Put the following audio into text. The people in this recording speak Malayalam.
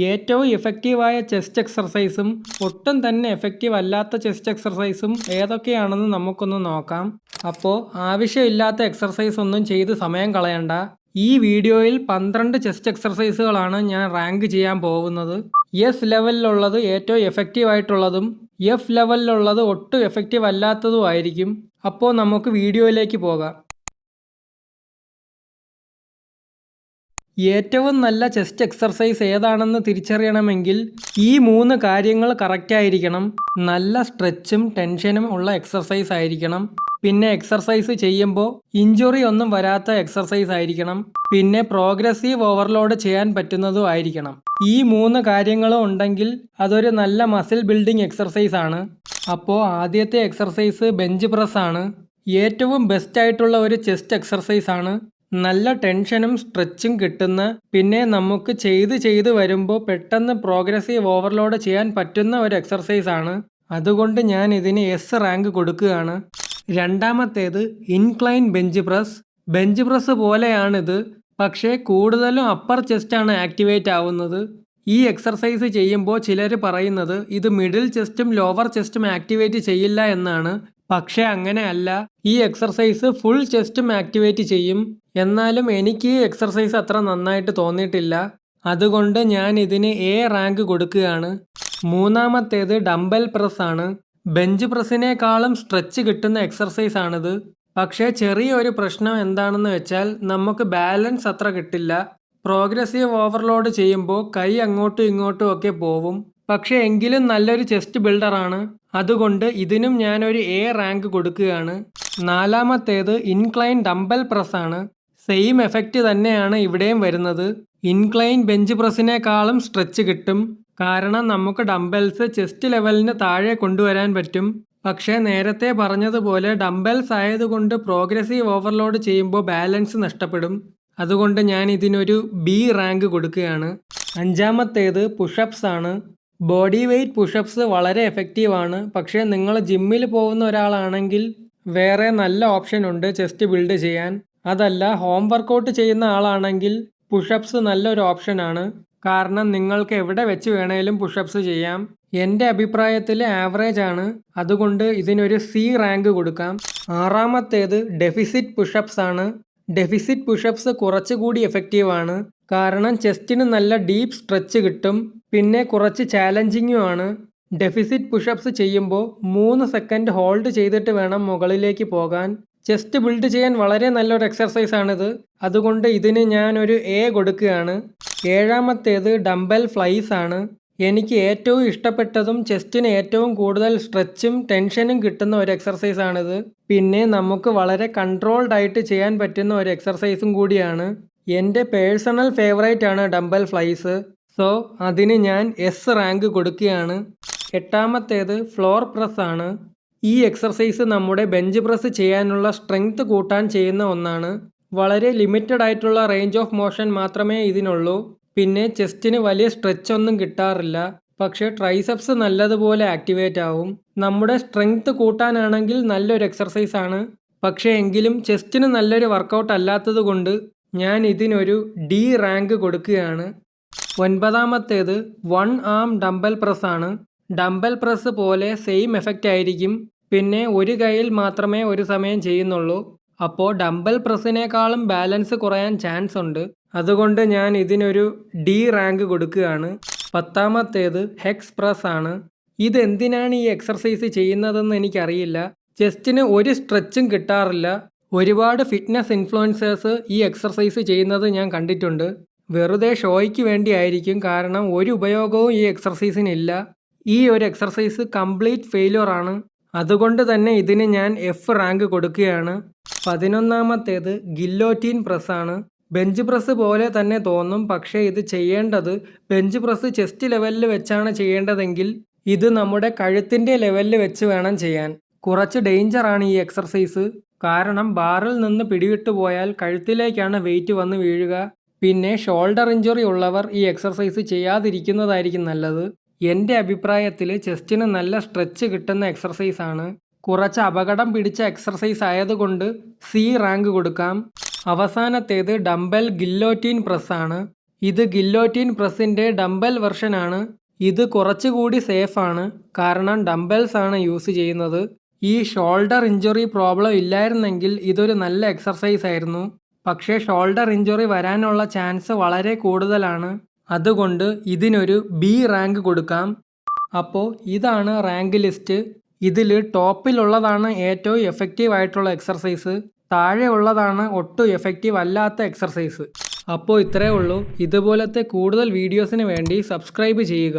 ഏറ്റവും എഫക്റ്റീവായ ചെസ്റ്റ് എക്സർസൈസും ഒട്ടും തന്നെ എഫക്റ്റീവ് അല്ലാത്ത ചെസ്റ്റ് എക്സർസൈസും ഏതൊക്കെയാണെന്ന് നമുക്കൊന്ന് നോക്കാം. അപ്പോൾ ആവശ്യമില്ലാത്ത എക്സർസൈസ് ഒന്നും ചെയ്ത് സമയം കളയണ്ട. ഈ വീഡിയോയിൽ 12 ചെസ്റ്റ് എക്സർസൈസുകളാണ് ഞാൻ റാങ്ക് ചെയ്യാൻ പോകുന്നത്. എസ് ലെവലിലുള്ളത് ഏറ്റവും എഫക്റ്റീവ് ആയിട്ടുള്ളതും എഫ് ലെവലിലുള്ളത് ഒട്ടും എഫക്റ്റീവ് അല്ലാത്തതും ആയിരിക്കും. അപ്പോൾ നമുക്ക് വീഡിയോയിലേക്ക് പോകാം. ഏറ്റവും നല്ല ചെസ്റ്റ് എക്സർസൈസ് ഏതാണെന്ന് തിരിച്ചറിയണമെങ്കിൽ ഈ 3 കാര്യങ്ങൾ കറക്റ്റായിരിക്കണം. നല്ല സ്ട്രെച്ചും ടെൻഷനും ഉള്ള എക്സർസൈസ് ആയിരിക്കണം. പിന്നെ എക്സർസൈസ് ചെയ്യുമ്പോൾ ഇഞ്ചുറി ഒന്നും വരാത്ത എക്സർസൈസ് ആയിരിക്കണം. പിന്നെ പ്രോഗ്രസീവ് ഓവർലോഡ് ചെയ്യാൻ പറ്റുന്നതും ആയിരിക്കണം. ഈ 3 കാര്യങ്ങളും ഉണ്ടെങ്കിൽ അതൊരു നല്ല മസിൽ ബിൽഡിംഗ് എക്സർസൈസ് ആണ്. അപ്പോൾ ആദ്യത്തെ എക്സർസൈസ് ബെഞ്ച് പ്രസ് ആണ്. ഏറ്റവും ബെസ്റ്റ് ആയിട്ടുള്ള ഒരു ചെസ്റ്റ് എക്സർസൈസ് ആണ്. നല്ല ടെൻഷനും സ്ട്രെച്ചും കിട്ടുന്ന, പിന്നെ നമുക്ക് ചെയ്ത് വരുമ്പോൾ പെട്ടെന്ന് പ്രോഗ്രസീവ് ഓവർലോഡ് ചെയ്യാൻ പറ്റുന്ന ഒരു എക്സർസൈസ് ആണ്. അതുകൊണ്ട് ഞാൻ ഇതിന് എസ് റാങ്ക് കൊടുക്കുകയാണ്. രണ്ടാമത്തേത് incline bench press. Bench press പോലെയാണിത്, പക്ഷേ കൂടുതലും അപ്പർ ചെസ്റ്റാണ് ആക്ടിവേറ്റ് ആവുന്നത്. ഈ എക്സർസൈസ് ചെയ്യുമ്പോൾ ചിലർ പറയുന്നത് ഇത് മിഡിൽ ചെസ്റ്റും ലോവർ ചെസ്റ്റും ആക്ടിവേറ്റ് ചെയ്യില്ല എന്നാണ്. പക്ഷേ അങ്ങനെയല്ല, ഈ എക്സർസൈസ് ഫുൾ ചെസ്റ്റും ആക്ടിവേറ്റ് ചെയ്യും. എന്നാലും എനിക്ക് ഈ എക്സർസൈസ് അത്ര നന്നായിട്ട് തോന്നിയിട്ടില്ല. അതുകൊണ്ട് ഞാൻ ഇതിന് എ റാങ്ക് കൊടുക്കുകയാണ്. മൂന്നാമത്തേത് ഡംബൽ പ്രസ് ആണ്. ബെഞ്ച് പ്രസ്സിനേക്കാളും സ്ട്രെച്ച് കിട്ടുന്ന എക്സർസൈസ് ആണിത്. പക്ഷേ ചെറിയൊരു പ്രശ്നം എന്താണെന്ന് വെച്ചാൽ നമുക്ക് ബാലൻസ് അത്ര കിട്ടില്ല. പ്രോഗ്രസീവ് ഓവർലോഡ് ചെയ്യുമ്പോൾ കൈ അങ്ങോട്ടും ഇങ്ങോട്ടും ഒക്കെ പോവും. പക്ഷേ എങ്കിലും നല്ലൊരു ചെസ്റ്റ് ബിൽഡറാണ്. അതുകൊണ്ട് ഇതിനും ഞാനൊരു എ റാങ്ക് കൊടുക്കുകയാണ്. നാലാമത്തേത് ഇൻക്ലൈൻ ഡംബൽ പ്രസ് ആണ്. സെയിം എഫക്റ്റ് തന്നെയാണ് ഇവിടെയും വരുന്നത്. ഇൻക്ലൈൻ ബെഞ്ച് പ്രസ്സിനേക്കാളും സ്ട്രെച്ച് കിട്ടും. കാരണം നമുക്ക് ഡംബൽസ് ചെസ്റ്റ് ലെവലിന് താഴെ കൊണ്ടുവരാൻ പറ്റും. പക്ഷേ നേരത്തെ പറഞ്ഞതുപോലെ ഡംബൽസ് ആയതുകൊണ്ട് പ്രോഗ്രസീവ് ഓവർലോഡ് ചെയ്യുമ്പോൾ ബാലൻസ് നഷ്ടപ്പെടും. അതുകൊണ്ട് ഞാൻ ഇതിനൊരു ബി റാങ്ക് കൊടുക്കുകയാണ്. അഞ്ചാമത്തേത് പുഷപ്സ് ആണ്. ബോഡി വെയ്റ്റ് പുഷപ്സ് വളരെ എഫക്റ്റീവാണ്. പക്ഷേ നിങ്ങൾ ജിമ്മിൽ പോകുന്ന ഒരാളാണെങ്കിൽ വേറെ നല്ല ഓപ്ഷൻ ഉണ്ട് ചെസ്റ്റ് ബിൽഡ് ചെയ്യാൻ. അതല്ല, ഹോം വർക്കൗട്ട് ചെയ്യുന്ന ആളാണെങ്കിൽ പുഷപ്സ് നല്ലൊരു ഓപ്ഷനാണ്. കാരണം നിങ്ങൾക്ക് എവിടെ വെച്ച് വേണേലും പുഷപ്സ് ചെയ്യാം. എൻ്റെ അഭിപ്രായത്തിൽ ആവറേജ് ആണ്. അതുകൊണ്ട് ഇതിനൊരു സി റാങ്ക് കൊടുക്കാം. ആറാമത്തേത് ഡെഫിസിറ്റ് പുഷപ്സ് ആണ്. ഡെഫിസിറ്റ് പുഷപ്സ് കുറച്ചുകൂടി എഫക്റ്റീവാണ്. കാരണം ചെസ്റ്റിന് നല്ല ഡീപ്പ് സ്ട്രെച്ച് കിട്ടും. പിന്നെ കുറച്ച് ചാലഞ്ചിങ്ങും ആണ്. ഡെഫിസിറ്റ് പുഷപ്സ് ചെയ്യുമ്പോൾ 3 സെക്കൻഡ് ഹോൾഡ് ചെയ്തിട്ട് വേണം മുകളിലേക്ക് പോകാൻ. ചെസ്റ്റ് ബിൽഡ് ചെയ്യാൻ വളരെ നല്ലൊരു എക്സർസൈസ് ആണിത്. അതുകൊണ്ട് ഇതിന് ഞാനൊരു എ കൊടുക്കുകയാണ്. ഏഴാമത്തേത് ഡംബൽ ഫ്ലൈസ് ആണ്. എനിക്ക് ഏറ്റവും ഇഷ്ടപ്പെട്ടതും ചെസ്റ്റിന് ഏറ്റവും കൂടുതൽ സ്ട്രെച്ചും ടെൻഷനും കിട്ടുന്ന ഒരു എക്സർസൈസ് ആണിത്. പിന്നെ നമുക്ക് വളരെ കൺട്രോൾഡ് ആയിട്ട് ചെയ്യാൻ പറ്റുന്ന ഒരു എക്സർസൈസും കൂടിയാണ്. എൻ്റെ പേഴ്സണൽ ഫേവറേറ്റ് ആണ് ഡംബൽ ഫ്ലൈസ്. സോ അതിന് ഞാൻ എസ് റാങ്ക് കൊടുക്കുകയാണ്. എട്ടാമത്തേത് ഫ്ലോർ പ്രസ് ആണ്. ഈ എക്സർസൈസ് നമ്മുടെ ബെഞ്ച് പ്രസ് ചെയ്യാനുള്ള സ്ട്രെങ്ത് കൂട്ടാൻ ചെയ്യുന്ന ഒന്നാണ്. വളരെ ലിമിറ്റഡ് ആയിട്ടുള്ള റേഞ്ച് ഓഫ് മോഷൻ മാത്രമേ ഇതിനുള്ളൂ. പിന്നെ ചെസ്റ്റിന് വലിയ സ്ട്രെച്ച് ഒന്നും കിട്ടാറില്ല. പക്ഷേ ട്രൈസെപ്സ് നല്ലതുപോലെ ആക്ടിവേറ്റ് ആവും. നമ്മുടെ സ്ട്രെങ്ത് കൂട്ടാനാണെങ്കിൽ നല്ലൊരു എക്സർസൈസ് ആണ്. പക്ഷേ എങ്കിലും ചെസ്റ്റിന് നല്ലൊരു വർക്കൗട്ട് അല്ലാത്തത് കൊണ്ട് ഞാൻ ഇതിനൊരു ഡി റാങ്ക് കൊടുക്കുകയാണ്. ഒൻപതാമത്തേത് വൺ ആം ഡംബൽ പ്രസ് ആണ്. ഡംബൽ പ്രസ് പോലെ സെയിം എഫക്റ്റ് ആയിരിക്കും. പിന്നെ ഒരു കൈയിൽ മാത്രമേ ഒരു സമയം ചെയ്യുന്നുള്ളൂ. അപ്പോൾ ഡംബൽ പ്രസ്സിനേക്കാളും ബാലൻസ് കുറയാൻ ചാൻസ് ഉണ്ട്. അതുകൊണ്ട് ഞാൻ ഇതിനൊരു ഡി റാങ്ക് കൊടുക്കുകയാണ്. പത്താമത്തേത് ഹെക്സ് പ്രസ് ആണ്. ഇതെന്തിനാണ് ഈ എക്സർസൈസ് ചെയ്യുന്നതെന്ന് എനിക്കറിയില്ല. ചെസ്റ്റിന് ഒരു സ്ട്രെച്ചും കിട്ടാറില്ല. ഒരുപാട് ഫിറ്റ്നസ് ഇൻഫ്ലുവൻസേഴ്സ് ഈ എക്സർസൈസ് ചെയ്യുന്നത് ഞാൻ കണ്ടിട്ടുണ്ട്. വെറുതെ ഷോയ്ക്ക് വേണ്ടിയായിരിക്കും. കാരണം ഒരു ഉപയോഗവും ഈ എക്സർസൈസിനില്ല. ഈ ഒരു എക്സർസൈസ് കംപ്ലീറ്റ് ഫെയിലിയർ ആണ്. അതുകൊണ്ട് തന്നെ ഇതിന് ഞാൻ എഫ് റാങ്ക് കൊടുക്കുകയാണ്. 11ാമത്തേത് ഗില്ലോറ്റീൻ പ്രസ് ആണ്. ബെഞ്ച് പ്രസ് പോലെ തന്നെ തോന്നും. പക്ഷേ ഇത് ചെയ്യേണ്ടത് ബെഞ്ച് പ്രസ് ചെസ്റ്റ് ലെവലിൽ വെച്ചാണ് ചെയ്യേണ്ടതെങ്കിൽ ഇത് നമ്മുടെ കഴുത്തിൻ്റെ ലെവലിൽ വെച്ച് വേണം ചെയ്യാൻ. കുറച്ച് ഡേഞ്ചറാണ് ഈ എക്സർസൈസ്. കാരണം ബാറിൽ നിന്ന് പിടിവിട്ടു പോയാൽ കഴുത്തിലേക്കാണ് വെയിറ്റ് വന്ന് വീഴുക. പിന്നെ ഷോൾഡർ ഇഞ്ചുറി ഉള്ളവർ ഈ എക്സർസൈസ് ചെയ്യാതിരിക്കുന്നതായിരിക്കും നല്ലത്. എൻ്റെ അഭിപ്രായത്തിൽ ചെസ്റ്റിന് നല്ല സ്ട്രെച്ച് കിട്ടുന്ന എക്സർസൈസ് ആണ്. കുറച്ച് അപകടം പിടിച്ച എക്സർസൈസ് ആയതുകൊണ്ട് സി റാങ്ക് കൊടുക്കാം. അവസാനത്തേത് ഡംബൽ ഗില്ലോറ്റീൻ പ്രസ് ആണ്. ഇത് ഗില്ലോറ്റിൻ പ്രസ്സിൻ്റെ ഡംബൽ വെർഷനാണ്. ഇത് കുറച്ചുകൂടി സേഫാണ്, കാരണം ഡംബൽസ് ആണ് യൂസ് ചെയ്യുന്നത്. ഈ ഷോൾഡർ ഇഞ്ചുറി പ്രോബ്ലം ഇല്ലായിരുന്നെങ്കിൽ ഇതൊരു നല്ല എക്സർസൈസ് ആയിരുന്നു. പക്ഷേ ഷോൾഡർ ഇഞ്ചുറി വരാനുള്ള ചാൻസ് വളരെ കൂടുതലാണ്. അതുകൊണ്ട് ഇതിനൊരു ബി റാങ്ക് കൊടുക്കാം. അപ്പോൾ ഇതാണ് റാങ്ക് ലിസ്റ്റ്. ഇതിൽ ടോപ്പിലുള്ളതാണ് ഏറ്റവും എഫക്റ്റീവ് ആയിട്ടുള്ള എക്സർസൈസ്, താഴെ ഉള്ളതാണ് ഒട്ടും എഫക്റ്റീവ് അല്ലാത്ത എക്സർസൈസ്. അപ്പോൾ ഇത്രയേ ഉള്ളൂ. ഇതുപോലത്തെ കൂടുതൽ വീഡിയോസിന് വേണ്ടി സബ്സ്ക്രൈബ് ചെയ്യുക.